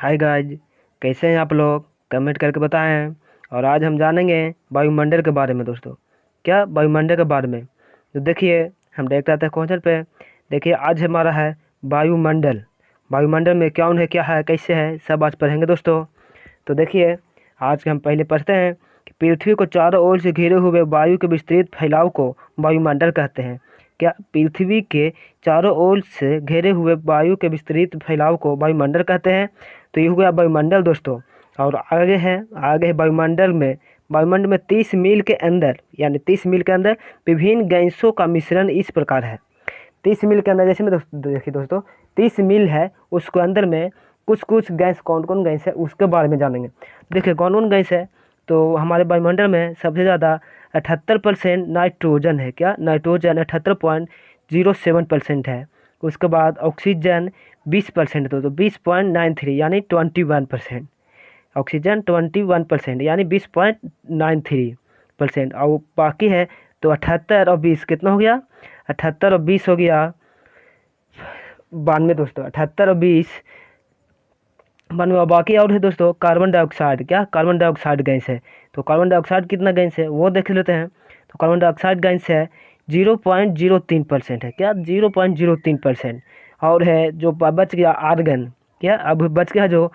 Hi guys, कैसे हैं आप लोग? कमेंट करके बताएं। और आज हम जानेंगे वायुमंडल के बारे में दोस्तों। क्या वायुमंडल के बारे में? तो देखिए, हम देख रहे थे क्वेश्चन पे। देखिए, आज हमारा है वायुमंडल। वायुमंडल में कौन है, क्या है, कैसे है, सब आज पढ़ेंगे दोस्तों। तो देखिए, आज हम पहले पढ़ते हैं कि पृथ्वी को चारों ओर से घिरे हुए वायु के विस्तृत फैलाव को वायुमंडल कहते हैं। क्या पृथ्वी के चारों ओर से घिरे हुए वायु के विस्तृत फैलाव को वायुमंडल कहते हैं? तो ये हो गया वायुमंडल दोस्तों। और आगे है वायुमंडल में 30 मील के अंदर, यानी 30 मील के अंदर विभिन्न गैसों का मिश्रण इस प्रकार है। 30 मील के अंदर, जैसे में देखिए दोस्तों, 30 मील है, उसके अंदर में कुछ कुछ गैस, कौन कौन गैस है उसके बारे में जानेंगे। देखिए कौन कौन गैस है। तो हमारे वायुमंडल में सबसे ज़्यादा 78% नाइट्रोजन है। क्या? नाइट्रोजन 78.07% है। उसके बाद ऑक्सीजन 20% है, तो 20.93 यानी 21%। ऑक्सीजन 21% यानी 20.93%। और बाकी है तो 78 और 20 कितना हो गया? 78 और 20 हो गया 92 दोस्तों। 78 और 20 92। बाकी और है दोस्तों कार्बन डाइऑक्साइड। क्या? कार्बन डाइऑक्साइड गैस है। तो कार्बन डाइऑक्साइड कितना गैस है वो देख लेते हैं। तो कार्बन डाइऑक्साइड गैस है 0.03% है। क्या? 0.03%। और है जो बच गया आर्गन। क्या? अब बच गया जो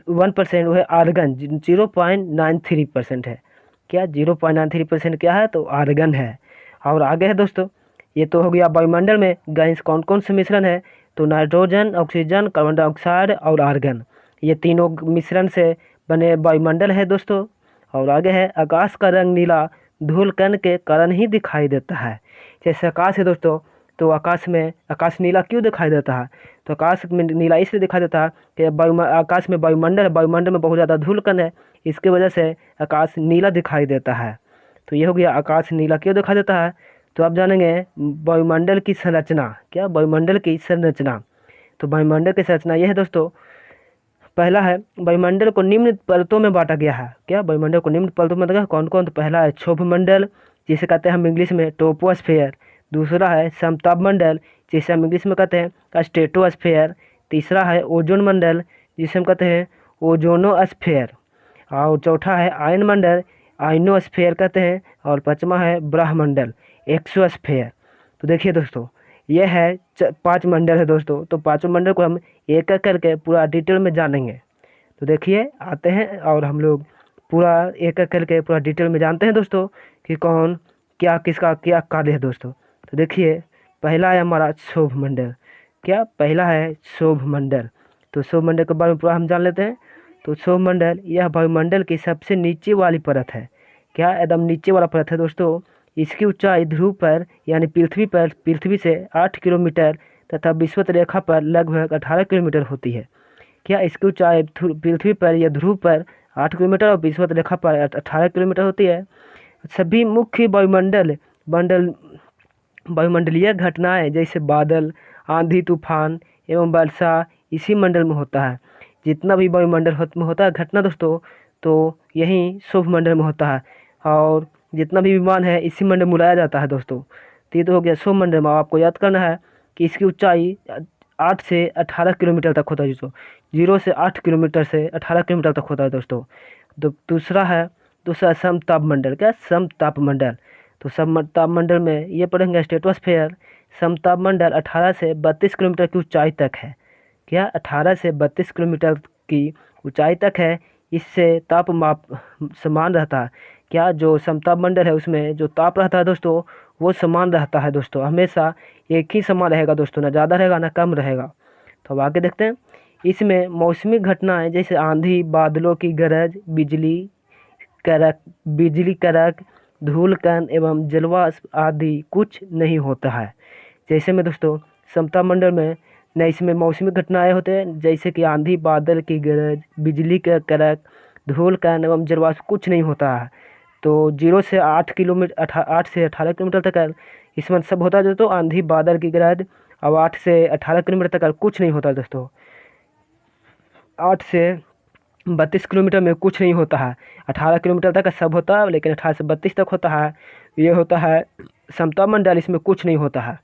1%, वो है आर्गन, 0.93% है। क्या? 0.93% क्या है? तो आर्गन है। और आगे है दोस्तों, ये तो हो गया वायुमंडल में गैस कौन कौन से मिश्रण है। तो नाइट्रोजन, ऑक्सीजन, कार्बन डाइऑक्साइड और आर्गन, ये तीनों मिश्रण से बने वायुमंडल है दोस्तों। और आगे है आकाश का रंग नीला धूल कण के कारण ही दिखाई देता है। जैसे आकाश है दोस्तों, तो आकाश नीला क्यों दिखाई देता है? तो आकाश में नीला इसलिए दिखाई देता है कि आकाश में वायुमंडल है, वायुमंडल में बहुत ज़्यादा धूल कण है, इसकी वजह से आकाश नीला दिखाई देता है। तो ये हो गया आकाश नीला क्यों दिखाई देता है। तो आप जानेंगे वायुमंडल की संरचना। क्या? वायुमंडल की संरचना। तो वायुमंडल की संरचना ये है दोस्तों। पहला है वायुमंडल को निम्न परतों में बांटा गया है। क्या? वायुमंडल को निम्न परतों में बांटा गया कौन कौन? तो पहला है क्षोभ मंडल, जिसे कहते हैं हम इंग्लिश में टोपोस्फेयर। दूसरा है समताप मंडल, जिसे हम इंग्लिश में कहते हैं स्ट्रेटोस्फेयर। तीसरा है ओजोन मंडल, जिसे हम कहते हैं ओजोनोस्फेयर। और चौथा है आयन मंडल, आयनोस्फेयर कहते हैं। और पांचवा है ब्रह्मंडल, एक्सोस्फेयर। तो देखिए दोस्तों, यह है 5 मंडल है दोस्तों। तो पांचों मंडल को हम एक एक करके पूरा डिटेल में जानेंगे। तो देखिए आते हैं और हम लोग पूरा एक एक करके पूरा डिटेल में जानते हैं दोस्तों कि कौन क्या किसका क्या कार्य है दोस्तों। तो देखिए, पहला है हमारा क्षोभ मंडल। क्या? पहला है क्षोभ मंडल। तो क्षोभ मंडल के बारे में पूरा हम जान लेते हैं। तो क्षोभ मंडल यह वायुमंडल की सबसे नीचे वाली परत है। क्या? एकदम नीचे वाला परत है दोस्तों। इसकी ऊंचाई ध्रुव पर यानी पृथ्वी से 8 किलोमीटर तथा विषुवत रेखा पर लगभग 18 किलोमीटर होती है। क्या? इसकी ऊंचाई पृथ्वी पर या ध्रुव पर 8 किलोमीटर और विषुवत रेखा पर 18 किलोमीटर होती है। सभी मुख्य मंडल वायुमंडलीय घटनाएं जैसे बादल, आंधी, तूफान एवं वर्षा इसी मंडल में होता है। जितना भी वायुमंडल में होता है घटना दोस्तों, तो यही शुभ मंडल में होता है। और जितना भी विमान है इसी मंडल में उड़ाया जाता है दोस्तों। तो ये तो हो गया शुभ मंडल में। आपको याद करना है कि इसकी ऊंचाई 8 से 18 किलोमीटर तक होता है दोस्तों। 0 से 8 किलोमीटर से 18 किलोमीटर तक होता है दोस्तों। तो दूसरा समताप मंडल। क्या? समताप मंडल। तो समताप मंडल में ये पढ़ेंगे स्ट्रेटोस्फेयर। समताप मंडल 18 से 32 किलोमीटर की ऊंचाई तक है। क्या? 18 से 32 किलोमीटर की ऊंचाई तक है। इससे तापमाप समान रहता है। क्या? जो समताप मंडल है उसमें जो ताप रहता है दोस्तों, वो समान रहता है दोस्तों, हमेशा एक ही समान रहेगा दोस्तों, ना ज़्यादा रहेगा ना कम रहेगा। तो अब आगे देखते हैं। इसमें मौसमी घटनाएं जैसे आंधी, बादलों की गरज, बिजली कड़क, धूलकण एवं जलवाष्प आदि कुछ नहीं होता है। जैसे में दोस्तों समताप मंडल में न इसमें मौसमी घटनाएं होते हैं जैसे कि आंधी, बादल की गरज, बिजली का कड़क, धूलकण एवं जलवाष्प कुछ नहीं होता है। तो 0 से 8 से 18 किलोमीटर तक इसमें सब होता है दोस्तों, आंधी, बादल की गरज। अब 8 से 18 किलोमीटर तक कुछ नहीं होता दोस्तों। 8 से 32 किलोमीटर में कुछ नहीं होता है। 18 किलोमीटर तक सब होता है, लेकिन 18 से 32 तक होता है। ये होता है समताप मंडल, इसमें कुछ नहीं होता है।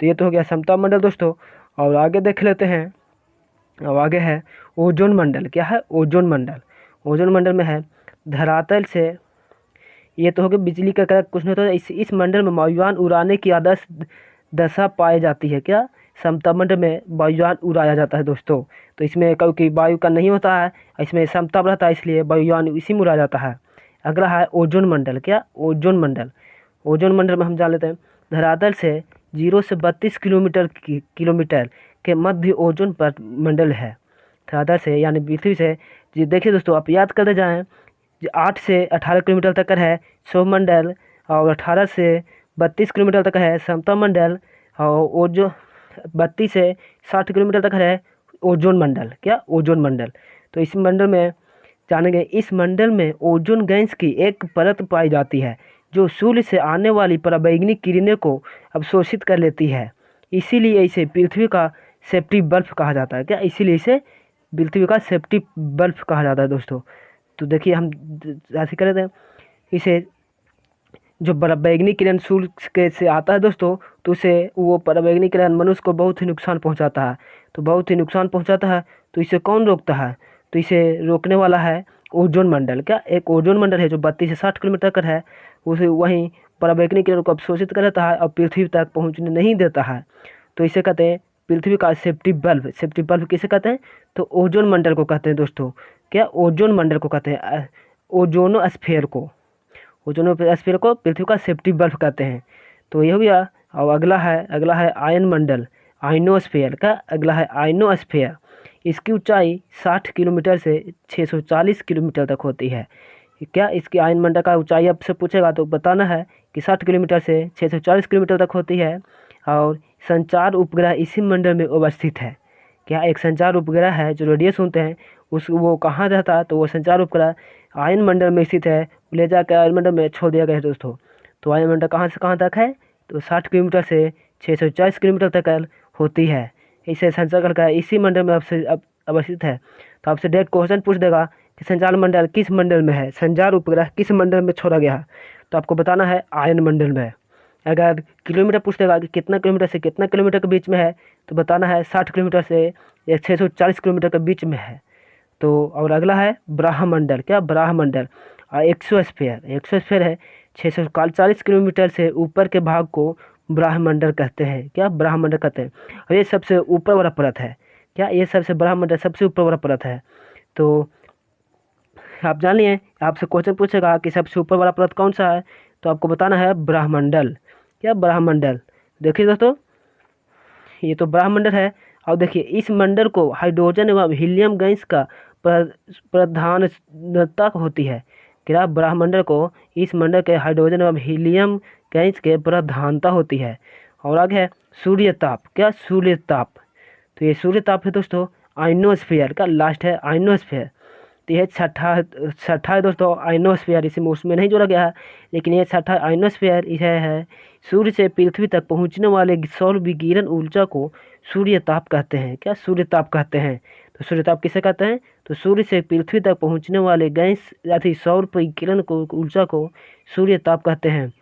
तो ये तो हो गया समताप मंडल दोस्तों। और आगे देख लेते हैं अब आगे है ओजोन मंडल। क्या है? ओजोन मंडल। ओजोन मंडल में है धरातल से, ये तो हो गया बिजली का कड़क कुछ नहीं होता, इस मंडल में वायुयान उड़ाने की आदर्श दशा पाई जाती है। क्या? समता मंडल में वायुयान उड़ाया जाता है दोस्तों। तो इसमें क्योंकि वायु का नहीं होता है, इसमें समता रहता है, इसलिए वायुयान इसी में उड़ाया जाता है। अगला है ओजोन मंडल। क्या? ओजोन मंडल। ओजोन मंडल में हम जान लेते हैं धरातल से 0 से 32 किलोमीटर के मध्य ओजोन पर मंडल है। धरातल से यानी पृथ्वी से, जी देखिए दोस्तों, आप याद करते जाएं, 8 से 18 किलोमीटर तक का है सौरमंडल, और 18 से 32 किलोमीटर तक है समता मंडल, और ओजो 32 से 60 किलोमीटर तक है ओजोन मंडल। क्या? ओजोन मंडल। तो इस मंडल में जानेंगे, इस मंडल में ओजोन गैस की एक परत पाई जाती है जो सूर्य से आने वाली पराबैंगनी किरणें को अवशोषित कर लेती है। इसीलिए इसे पृथ्वी का सेफ्टी बल्ब कहा जाता है। क्या? इसीलिए इसे पृथ्वी का सेफ्टी बल्ब कहा जाता है दोस्तों। तो देखिए हम ऐसे कर रहे थे, इसे जो पराबैंगनी किरण सूर्य के से आता है दोस्तों, तो उसे वो पराबैंगनी किरण मनुष्य को बहुत ही नुकसान पहुंचाता है। तो बहुत ही नुकसान पहुंचाता है, तो इसे कौन रोकता है? तो इसे रोकने वाला है ओजोन मंडल। क्या? एक ओजोन मंडल है जो 32 से 60 किलोमीटर तक है, उसे वहीं पराबैंगनी किरण को अवशोषित कर लेता है और पृथ्वी तक पहुँचने नहीं देता है। तो इसे कहते हैं पृथ्वी का सेफ्टी बल्ब। सेफ्टी बल्ब किसे कहते हैं? तो ओजोन मंडल को कहते हैं दोस्तों। क्या? ओजोन मंडल को कहते हैं, ओजोनोस्फीयर को। ओजोनोस्फीयर को पृथ्वी का सेफ्टी बल्ब कहते हैं। तो ये हो गया। और अगला है आयन मंडल, आयनोस्फीयर का। अगला है आयनोस्फीयर। इसकी ऊंचाई 60 किलोमीटर से 640 किलोमीटर तक होती है। क्या? इसकी आयन मंडल का ऊंचाई आपसे पूछेगा तो बताना है कि 60 किलोमीटर से 640 किलोमीटर तक होती है। और संचार उपग्रह इसी मंडल में अवस्थित है। क्या? एक संचार उपग्रह है जो रेडियो सुनते हैं, उस वो कहाँ रहता है? तो वो संचार उपग्रह आयन मंडल में स्थित है, ले जाकर आयन मंडल में छोड़ दिया गया है दोस्तों। तो आयन मंडल कहाँ से कहाँ तक है? तो 60 किलोमीटर से 640 किलोमीटर तक होती है। इसे संचार का इसी मंडल में अवस्थित है। तो आपसे डायरेक्ट क्वेश्चन पूछ देगा कि संचार मंडल किस मंडल में है, संचार उपग्रह किस मंडल में छोड़ा गया है, तो आपको बताना है आयन मंडल में है। अगर किलोमीटर पूछ देगा कि कितना किलोमीटर से कितना किलोमीटर के बीच में है, तो बताना है 60 किलोमीटर से 640 किलोमीटर के बीच में है। तो और अगला है ब्रह्मंडल। क्या? ब्रह्मंडल। एक्सोस्फीयर है 640 किलोमीटर से ऊपर के भाग को ब्रह्मंडल कहते हैं। क्या? ब्रह्मंडल कहते हैं। और ये सबसे ऊपर वाला परत है। क्या? ये सबसे ब्रह्मंडल सबसे ऊपर वाला परत है। तो आप जान लिए, आपसे क्वेश्चन पूछेगा कि सबसे ऊपर वाला परत कौन सा है, तो आपको बताना है ब्रह्मंडल। क्या? ब्रह्मंडल। देखिए दोस्तों, ये तो ब्रह्मंडल है। और देखिए इस मंडल को हाइड्रोजन एवं हीलियम गैस का प्रधानता होती है। क्या? ब्रह्मंडल को इस मंडल के हाइड्रोजन एवं हीलियम गैस के प्रधानता होती है। और आगे है सूर्य ताप। क्या? सूर्य ताप। तो ये सूर्य ताप है दोस्तों आइनोस्फीयर का। लास्ट है आइनोस्फीयर। तो ये छठा है दोस्तों आइनोस्फीयर, इसमें उसमें नहीं जोड़ा गया है, लेकिन ये छठा आइनोस्फीयर यह है सूर्य से पृथ्वी तक पहुंचने वाले सौर विकिरण ऊर्जा को सूर्य ताप कहते हैं। क्या? सूर्य ताप कहते हैं। तो सूर्य ताप किसे कहते हैं? तो सूर्य से पृथ्वी तक पहुंचने वाले गैस या सौर विकिरण को ऊर्जा को सूर्य ताप कहते हैं।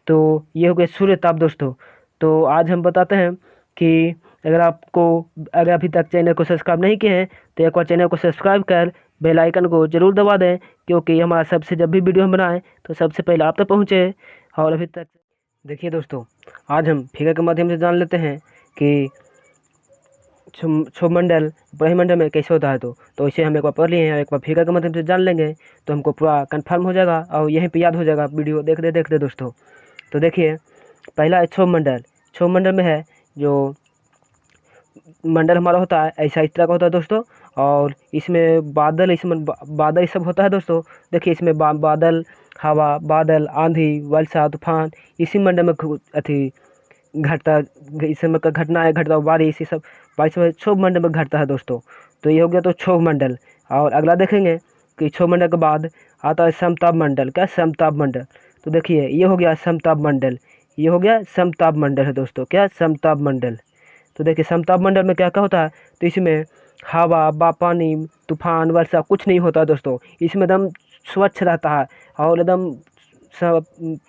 तो ये हो गया सूर्य ताप दोस्तों। तो आज हम बताते हैं कि अगर अभी तक चैनल को सब्सक्राइब नहीं किए हैं, तो एक बार चैनल को सब्सक्राइब कर बेल आइकन को जरूर दबा दें, क्योंकि हमारा सबसे जब भी वीडियो हम बनाएं तो सबसे पहले आप तक पहुँचे। और अभी तक देखिए दोस्तों, आज हम फिगर के माध्यम से जान लेते हैं कि क्षोभमंडल ब्रह्मंडल में कैसे होता है। तो इसे हम एक बार पढ़ लिए हैं, एक बार फिगर के माध्यम से जान लेंगे तो हमको पूरा कंफर्म हो जाएगा और यहीं पे याद हो जाएगा वीडियो देखते दोस्तों। तो देखिए पहला है क्षोभमंडल। क्षोभमंडल में है जो मंडल हमारा होता है ऐसा इस तरह का होता है दोस्तों। और इसमें बादल बादल सब होता है दोस्तों। देखिए इसमें बादल, हवा, बादल, आंधी, वर्षा, तूफान इसी मंडल में अथी घटता, इस समय का घटना है, घटता बारिश, ये सब बारिश में क्षोभ मंडल में घटता है दोस्तों। तो ये हो गया तो क्षोभ मंडल। और अगला देखेंगे कि क्षोभ मंडल के बाद आता है समताप मंडल। क्या? समताप मंडल। तो देखिए ये हो गया समताप मंडल, ये हो गया समताप मंडल है दोस्तों। क्या? समताप मंडल। तो देखिए समताप मंडल में क्या क्या होता है, तो इसमें हवा, पानी, तूफान, वर्षा कुछ नहीं होता दोस्तों। इसमें एकदम स्वच्छ रहता है और एकदम सब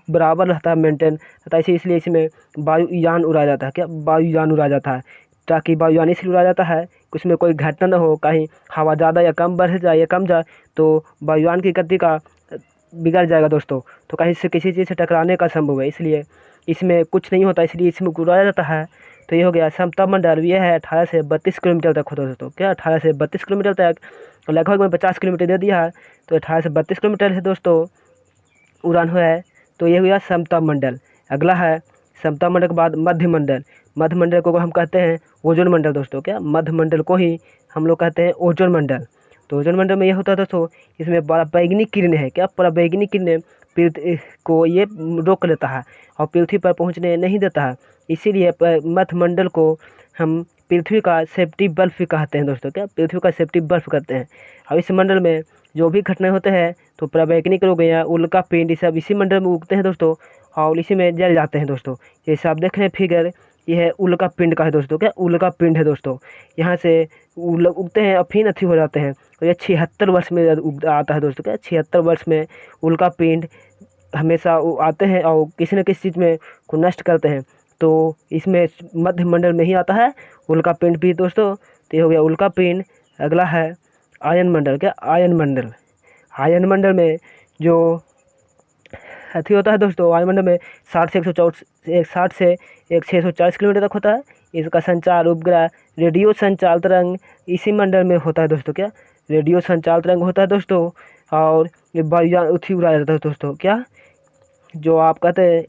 बराबर रहता है, मेंटेन रहता है। इसलिए इसमें वायुयान उड़ाया जाता है। क्या? वायुयान उड़ाया जाता है। ताकि वायुयान इसलिए उड़ाया जाता है कि उसमें कोई घटना न हो, कहीं हवा ज़्यादा या कम बढ़ जाए या कम जाए तो वायुयान की गति का बिगड़ जाएगा दोस्तों, तो कहीं से किसी चीज़ से टकराने का संभव है, इसलिए इसमें कुछ नहीं होता, इसलिए इसमें उड़ाया जाता है। तो ये हो गया समताप ये है 18 से 32 किलोमीटर तक होता है दोस्तों, क्या 18 से 32 किलोमीटर तक, तो लगभग में 50 किलोमीटर दे दिया है, तो 18 से 32 किलोमीटर है दोस्तों उड़ान हुआ है। तो ये हुआ समताप मंडल। अगला है समताप मंडल के बाद मध्य मंडल। मध्य मंडल को हम कहते हैं ओजोन मंडल दोस्तों, क्या मध्य मंडल को ही हम लोग कहते हैं ओजोन मंडल। तो ओजोन मंडल में ये होता है दोस्तों, इसमें पराबैंगनी किरणें है, क्या पराबैंगनी किरणें पृथ्वी को ये रोक लेता है और पृथ्वी पर पहुंचने नहीं देता है, इसीलिए मध्य मंडल को हम पृथ्वी का सेफ्टी बल्ब भी कहते हैं दोस्तों, क्या पृथ्वी का सेफ्टी बल्ब कहते हैं। और इस मंडल में जो भी घटनाएं होते हैं तो पराबैंगनी हो गया, उल्का पिंड, ये सब इसी मंडल में उगते हैं दोस्तों और इसी में जल जाते हैं दोस्तों। जैसे आप देख रहे हैं फिगर, ये है उल्का पिंड का है दोस्तों, क्या उल्का पिंड है दोस्तों, यहाँ से उगते हैं और फिर अथी हो जाते हैं, और ये 76 वर्ष में आता है दोस्तों, क्या 76 वर्ष में उल्का पिंड हमेशा आते हैं और किसी न किसी चीज़ में को नष्ट करते हैं। तो इसमें मध्य मंडल में ही आता है उल्का पिंड भी दोस्तों। तो ये हो गया उल्का पिंड। अगला है आयन मंडल, क्या आयन मंडल। आयन मंडल में जो अथी होता है दोस्तों, वायुमंडल में 60 से 640 किलोमीटर तक होता है। इसका संचार उपग्रह रेडियो संचार तरंग इसी मंडल में होता है दोस्तों, क्या रेडियो संचार तरंग होता है दोस्तों। और ये वायुयान उठी उड़ाया जाता है दोस्तों, क्या जो आप कहते हैं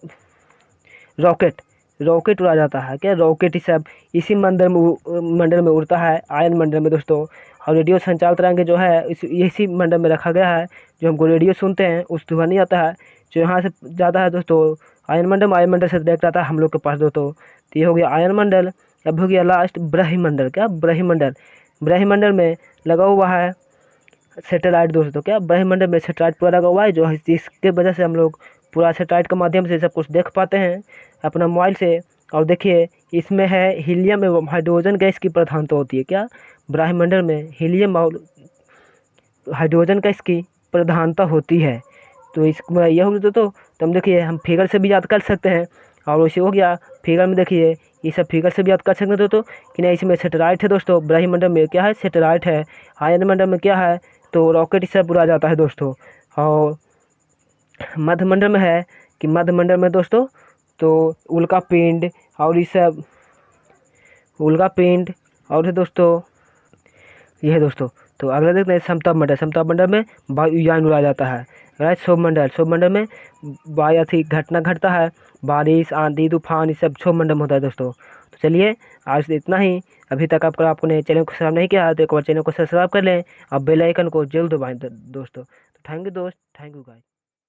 रॉकेट उड़ाया जाता है, क्या रॉकेट ही सब इसी मंडल में उड़ता है आयन मंडल में दोस्तों। और रेडियो संचार तरंग जो है इसी मंडल में रखा गया है, जो हमको रेडियो सुनते हैं उस ध्वनि आता है जो यहाँ से ज़्यादा है दोस्तों आयन मंडल से डायरेक्ट आता है हम लोग के पास दोस्तों। तो ये हो गया आयन मंडल। अब हो गया लास्ट ब्रह्मंडल, क्या ब्रह्मंडल। ब्रह्मंडल में लगा हुआ है सैटेलाइट दोस्तों, क्या ब्रह्मंडल में सैटेलाइट पूरा लगा हुआ है, जो जिसके वजह से हम लोग पूरा सैटेलाइट के माध्यम से सब कुछ देख पाते हैं अपना मोबाइल से। और देखिए इसमें है हीलियम एवं हाइड्रोजन गैस की प्रधानता होती है, क्या ब्रह्मंडल में हीलियम और हाइड्रोजन गैस की प्रधानता होती है। तो इसमें यह हो तो हम देखिए हम फिगर से भी याद कर सकते हैं। और वैसे हो गया फिगर में देखिए ये सब फिगर से भी याद कर सकते हैं दोस्तों कि नहीं, इसमें सैटेलाइट है दोस्तों, ब्रह्मंडल में क्या है सैटेलाइट है, आयन मंडल में क्या है तो रॉकेट सब उड़ाया जाता है दोस्तों। और मध्य मंडल में है कि मध्य मंडल में दोस्तों तो उल्का पिंड और ये सब उल्का पिंड और है दोस्तों, ये है दोस्तों। तो अगला देखते हैं समताप मंडल। समताप मंडल में वायुयान उड़ाया जाता है। राइट, क्षोभ मंडल में वायु अथी घटना घटता है, बारिश आंधी तूफान ये सब क्षोभ मंडल में होता है दोस्तों। तो चलिए आज इतना ही। अभी तक आपने चैनल को सब्सक्राइब नहीं किया है तो एक बार चैनल को सब्सक्राइब कर लें और बेल आइकन को जरूर दबाएं दोस्तों। तो थैंक यू दोस्त, थैंक यू गाइस।